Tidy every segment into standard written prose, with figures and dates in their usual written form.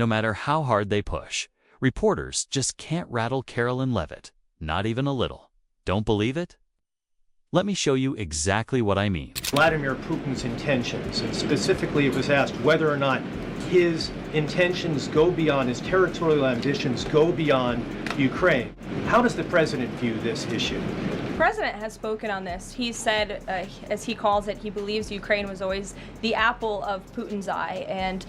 No matter how hard they push, reporters just can't rattle Karoline Leavitt, not even a little. Don't believe it? Let me show you exactly what I mean. Vladimir Putin's intentions, and specifically it was asked whether or not his intentions go beyond, his territorial ambitions go beyond Ukraine. How does the president view this issue? The president has spoken on this. He said, as he calls it, he believes Ukraine was always the apple of Putin's eye. And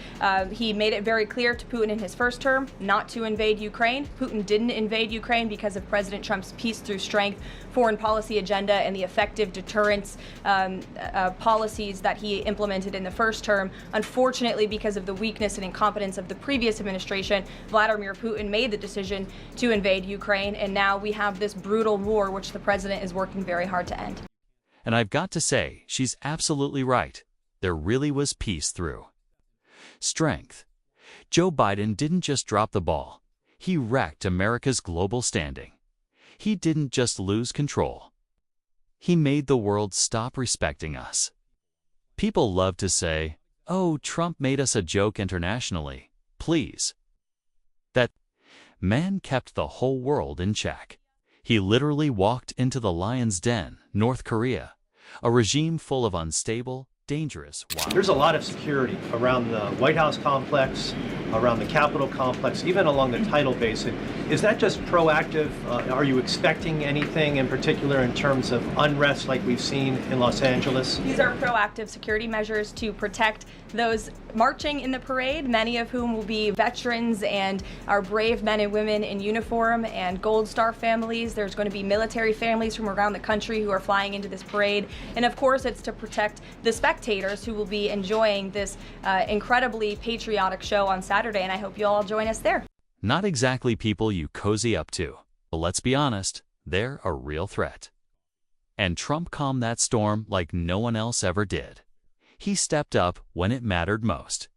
he made it very clear to Putin in his first term not to invade Ukraine. Putin didn't invade Ukraine because of President Trump's peace through strength foreign policy agenda and the effective deterrence policies that he implemented in the first term. Unfortunately, because of the weakness and incompetence of the previous administration, Vladimir Putin made the decision to invade Ukraine. And now we have this brutal war, which the president is working very hard to end. And I've got to say, she's absolutely right. There really was peace through strength. Joe Biden didn't just drop the ball. He wrecked America's global standing. He didn't just lose control. He made the world stop respecting us. People love to say, "Oh, Trump made us a joke internationally." Please. That man kept the whole world in check. He literally walked into the lion's den, North Korea, a regime full of unstable, dangerous. There's a lot of security around the White House complex, around the Capitol complex, even along the tidal basin. Is that just proactive? Are you expecting anything in particular in terms of unrest like we've seen in Los Angeles? These are proactive security measures to protect those marching in the parade, many of whom will be veterans and our brave men and women in uniform and Gold Star families. There's going to be military families from around the country who are flying into this parade. And of course, it's to protect the spectators who will be enjoying this incredibly patriotic show on Saturday. And I hope you all join us there. Not exactly people you cozy up to, but let's be honest, they're a real threat. And Trump calmed that storm like no one else ever did. He stepped up when it mattered most.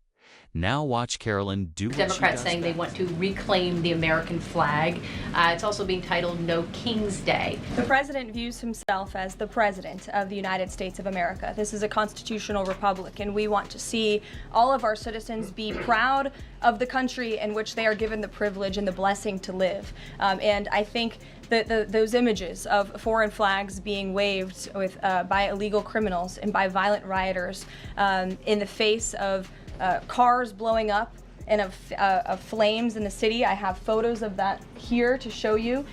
Now watch Karoline do what Democrats she does saying they want to reclaim the American flag. It's also being titled No King's Day. The president views himself as the president of the United States of America. This is a constitutional republic, and we want to see all of our citizens be proud of the country in which they are given the privilege and the blessing to live. And I think that those images of foreign flags being waved with, by illegal criminals and by violent rioters in the face of cars blowing up and of flames in the city. I have photos of that here to show you.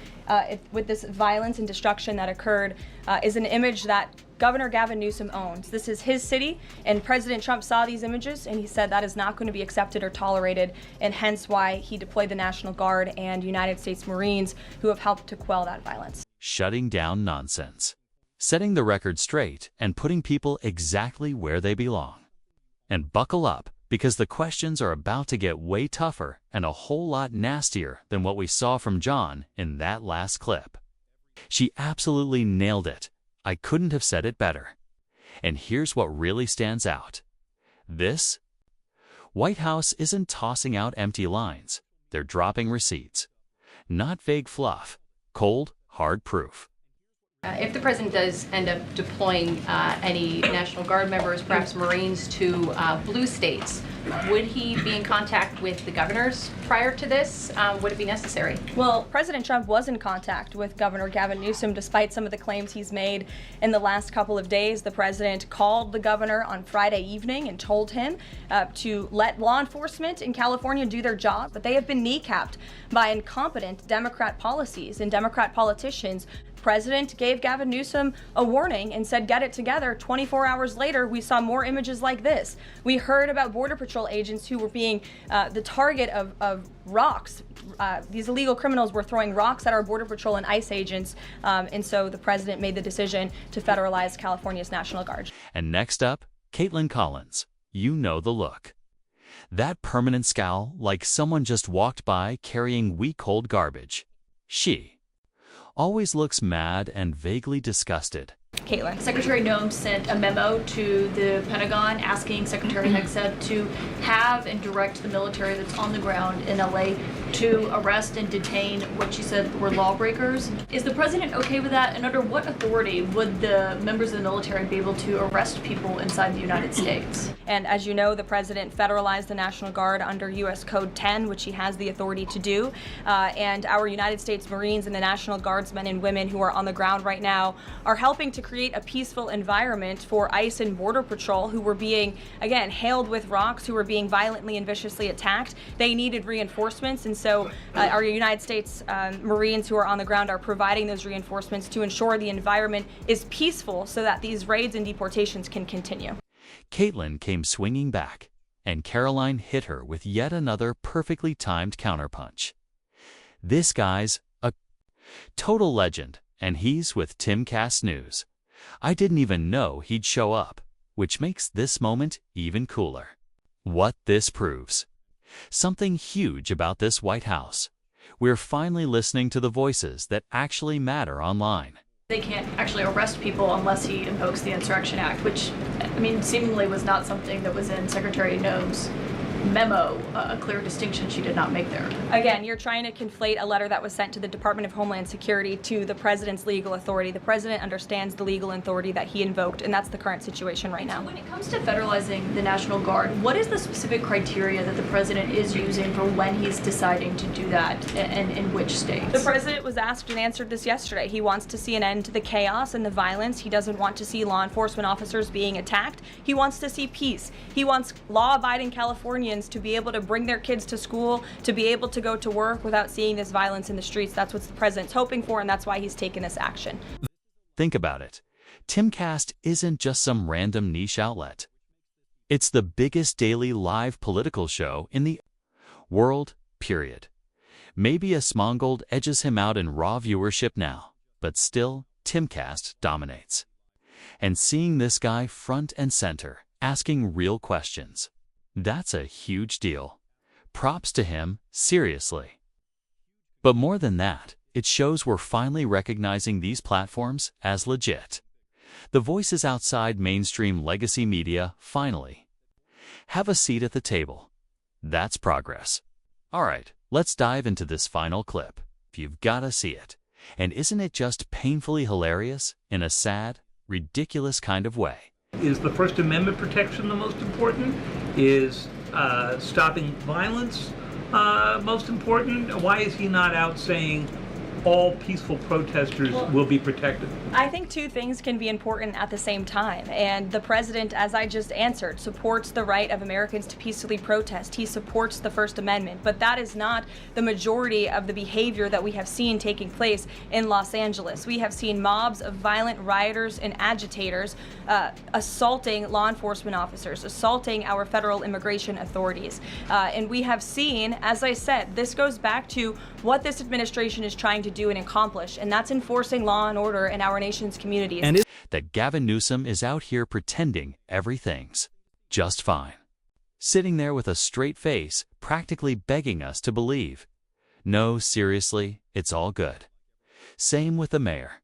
With this violence and destruction that occurred is an image that Governor Gavin Newsom owns. This is his city, and President Trump saw these images and he said that is not going to be accepted or tolerated, and hence why he deployed the National Guard and United States Marines who have helped to quell that violence. Shutting down nonsense, setting the record straight, and putting people exactly where they belong. And buckle up, because the questions are about to get way tougher and a whole lot nastier than what we saw from John in that last clip. She absolutely nailed it. I couldn't have said it better. And here's what really stands out. This White House isn't tossing out empty lines. They're dropping receipts. Not vague fluff, cold, hard proof. If the president does end up deploying any National Guard members, perhaps Marines, to blue states, would he be in contact with the governors prior to this? Would it be necessary? Well, President Trump was in contact with Governor Gavin Newsom despite some of the claims he's made in the last couple of days. The president called the governor on Friday evening and told him to let law enforcement in California do their job, but they have been kneecapped by incompetent Democrat policies and Democrat politicians. President gave Gavin Newsom a warning and said, get it together. 24 hours later, we saw more images like this. We heard about Border Patrol agents who were being the target of rocks. These illegal criminals were throwing rocks at our Border Patrol and ICE agents. And so the president made the decision to federalize California's National Guard. And next up, Caitlin Collins. You know the look. That permanent scowl like someone just walked by carrying week-old garbage. She always looks mad and vaguely disgusted. Caitlin. Secretary Noem sent a memo to the Pentagon asking Secretary Hegseth to have and direct the military that's on the ground in LA to arrest and detain what she said were lawbreakers. Is the president okay with that? And under what authority would the members of the military be able to arrest people inside the United States? And as you know, the president federalized the National Guard under U.S. Code 10, which he has the authority to do. And our United States Marines and the National Guardsmen and women who are on the ground right now are helping to create a peaceful environment for ICE and Border Patrol, who were being, again, hailed with rocks, who were being violently and viciously attacked. They needed reinforcements, and so our United States Marines who are on the ground are providing those reinforcements to ensure the environment is peaceful so that these raids and deportations can continue. Caitlin came swinging back, and Karoline hit her with yet another perfectly timed counterpunch. This guy's a total legend, and he's with Timcast News. I didn't even know he'd show up, which makes this moment even cooler. What this proves: something huge about this White House. We're finally listening to the voices that actually matter online. They can't actually arrest people unless he invokes the Insurrection Act, which, I mean, seemingly was not something that was in Secretary Noem's memo, a clear distinction she did not make there. Again, you're trying to conflate a letter that was sent to the Department of Homeland Security to the president's legal authority. The president understands the legal authority that he invoked, and that's the current situation right now. When it comes to federalizing the National Guard, what is the specific criteria that the president is using for when he's deciding to do that, and in which states? The president was asked and answered this yesterday. He wants to see an end to the chaos and the violence. He doesn't want to see law enforcement officers being attacked. He wants to see peace. He wants law-abiding Californians to be able to bring their kids to school, to be able to go to work without seeing this violence in the streets. That's what the president's hoping for, and that's why he's taken this action. Think about it. Timcast isn't just some random niche outlet. It's the biggest daily live political show in the world, period. Maybe a Smongold edges him out in raw viewership now, but still, Timcast dominates. And seeing this guy front and center, asking real questions, that's a huge deal. Props to him, seriously. But more than that, it shows we're finally recognizing these platforms as legit. The voices outside mainstream legacy media finally have a seat at the table. That's progress. All right, let's dive into this final clip. You've got to see it. And isn't it just painfully hilarious in a sad, ridiculous kind of way? Is the First Amendment protection the most important? Is stopping violence most important? Why is he not out saying all peaceful protesters will be protected? I think two things can be important at the same time, and the president, as I just answered, supports the right of Americans to peacefully protest. He supports the First Amendment, but that is not the majority of the behavior that we have seen taking place in Los Angeles. We have seen mobs of violent rioters and agitators assaulting law enforcement officers, assaulting our federal immigration authorities. And we have seen, as I said, this goes back to what this administration is trying to do and accomplish, and that's enforcing law and order in our nation's communities. And that Gavin Newsom is out here pretending everything's just fine. Sitting there with a straight face, practically begging us to believe. No, seriously, it's all good. Same with the mayor.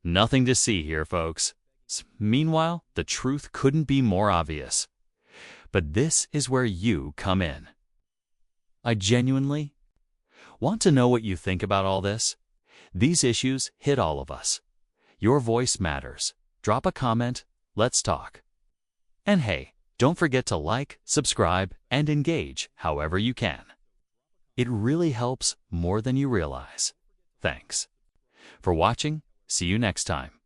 Nothing to see here, folks. Meanwhile, the truth couldn't be more obvious. But this is where you come in. I genuinely want to know what you think about all this. These issues hit all of us. Your voice matters. Drop a comment, let's talk. And hey, don't forget to like, subscribe, and engage however you can. It really helps more than you realize. Thanks for watching. See you next time.